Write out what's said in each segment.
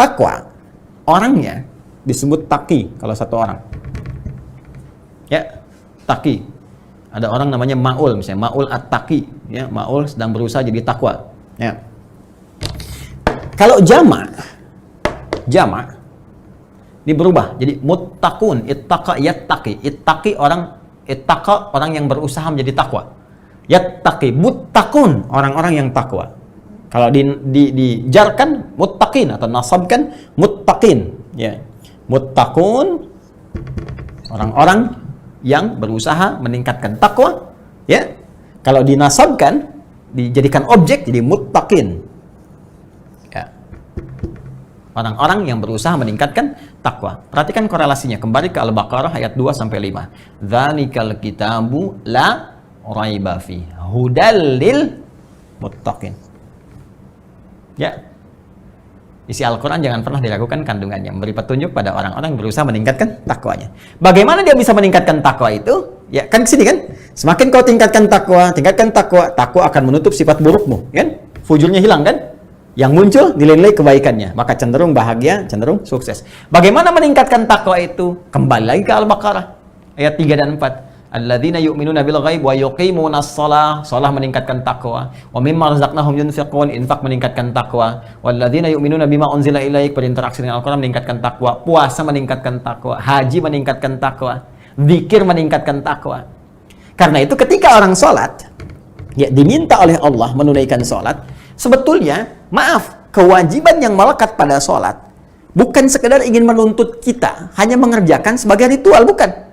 Takwa, orangnya disebut taqi kalau satu orang. Ya, taqi. Ada orang namanya Ma'ul, misalnya Ma'ul at-taqi, ya, Ma'ul sedang berusaha jadi takwa. Ya. Kalau jamak ini berubah jadi muttaqun, ittaqa yattaqi. Ittaqi orang yang berusaha menjadi takwa. Yattaqi, muttaqun, orang-orang yang takwa. Kalau dijarkan muttaqin atau nasabkan muttaqin, ya. Muttaqun, orang-orang yang berusaha meningkatkan takwa, ya. Kalau dinasabkan, dijadikan objek jadi muttaqin, ya. Orang-orang yang berusaha meningkatkan takwa. Perhatikan korelasinya, kembali ke Al-Baqarah ayat 2 sampai 5. Dzalikal kitabu la raiba fi hudal lil muttaqin. Ya. Isi Al-Quran jangan pernah diragukan kandungannya, memberi petunjuk pada orang-orang yang berusaha meningkatkan takwanya. Bagaimana dia bisa meningkatkan takwa itu? Ya, kan kesini kan? Semakin kau tingkatkan takwa, takwa akan menutup sifat burukmu, kan? Fujurnya hilang, kan? Yang muncul nilai-nilai kebaikannya, maka cenderung bahagia, cenderung sukses. Bagaimana meningkatkan takwa itu? Kembali lagi ke Al-Baqarah ayat 3 dan 4. Alladzina yu'minuna bil ghaib wa yuqimunas shalah, shalah meningkatkan takwa. Wa mimma razaqnahum yunfiqun, infak meningkatkan takwa. Walladzina yu'minuna bima unzila ilaik, berinteraksi dengan Al-Qur'an meningkatkan takwa. Puasa meningkatkan takwa, haji meningkatkan takwa, zikir meningkatkan takwa. Karena itu ketika orang salat, ya, diminta oleh Allah menunaikan salat, sebetulnya kewajiban yang melekat pada salat bukan sekedar ingin menuntut kita hanya mengerjakan sebagai ritual, bukan.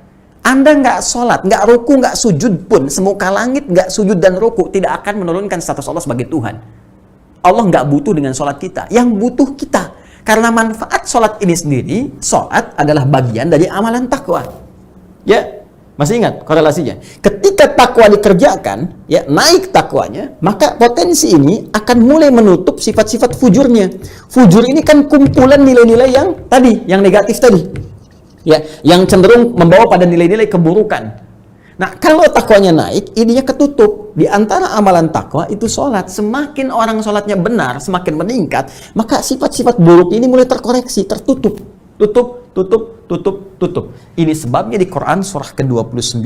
Anda nggak sholat, nggak ruku, nggak sujud pun, semuka langit nggak sujud dan ruku, tidak akan menurunkan status Allah sebagai Tuhan. Allah nggak butuh dengan sholat kita, yang butuh kita. Karena manfaat sholat ini sendiri, sholat adalah bagian dari amalan takwa. Ya, masih ingat korelasinya? Ketika takwa dikerjakan, ya, naik takwanya, maka potensi ini akan mulai menutup sifat-sifat fujurnya. Fujur ini kan kumpulan nilai-nilai yang tadi, yang negatif tadi. Ya, yang cenderung membawa pada nilai-nilai keburukan. Nah, kalau takwanya naik, ininya ketutup. Di antara amalan takwa itu sholat. Semakin orang sholatnya benar, semakin meningkat, maka sifat-sifat buruk ini mulai terkoreksi, tertutup. Tutup. Ini sebabnya di Quran surah ke-29,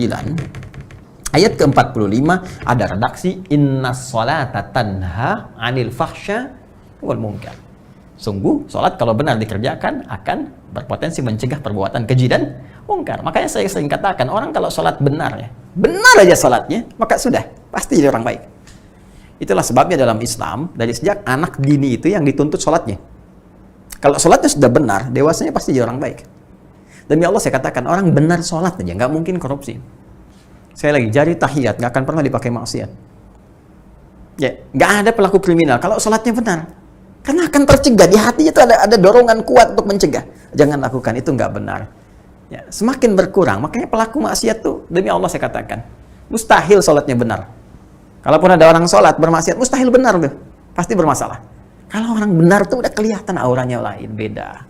ayat ke-45, ada redaksi, innas sholata tanha anil fahsya wal munkar. Sungguh, sholat kalau benar dikerjakan akan berpotensi mencegah perbuatan keji dan mungkar. Makanya saya sering katakan, orang kalau sholat benar, ya, benar aja sholatnya, maka sudah, pasti jadi orang baik. Itulah sebabnya dalam Islam, dari sejak anak dini itu yang dituntut sholatnya. Kalau sholatnya sudah benar, dewasanya pasti jadi orang baik. Demi Allah saya katakan, orang benar sholat aja, nggak mungkin korupsi. Saya lagi, jari tahiyat, nggak akan pernah dipakai maksiat. Ya, nggak ada pelaku kriminal, kalau sholatnya benar. Karena akan tercegah, di hatinya itu ada dorongan kuat untuk mencegah. Jangan lakukan, itu nggak benar. Ya, semakin berkurang, makanya pelaku maksiat tuh, demi Allah saya katakan, mustahil sholatnya benar. Kalaupun ada orang sholat bermaksiat, mustahil benar tuh, pasti bermasalah. Kalau orang benar tuh udah kelihatan auranya lain, beda.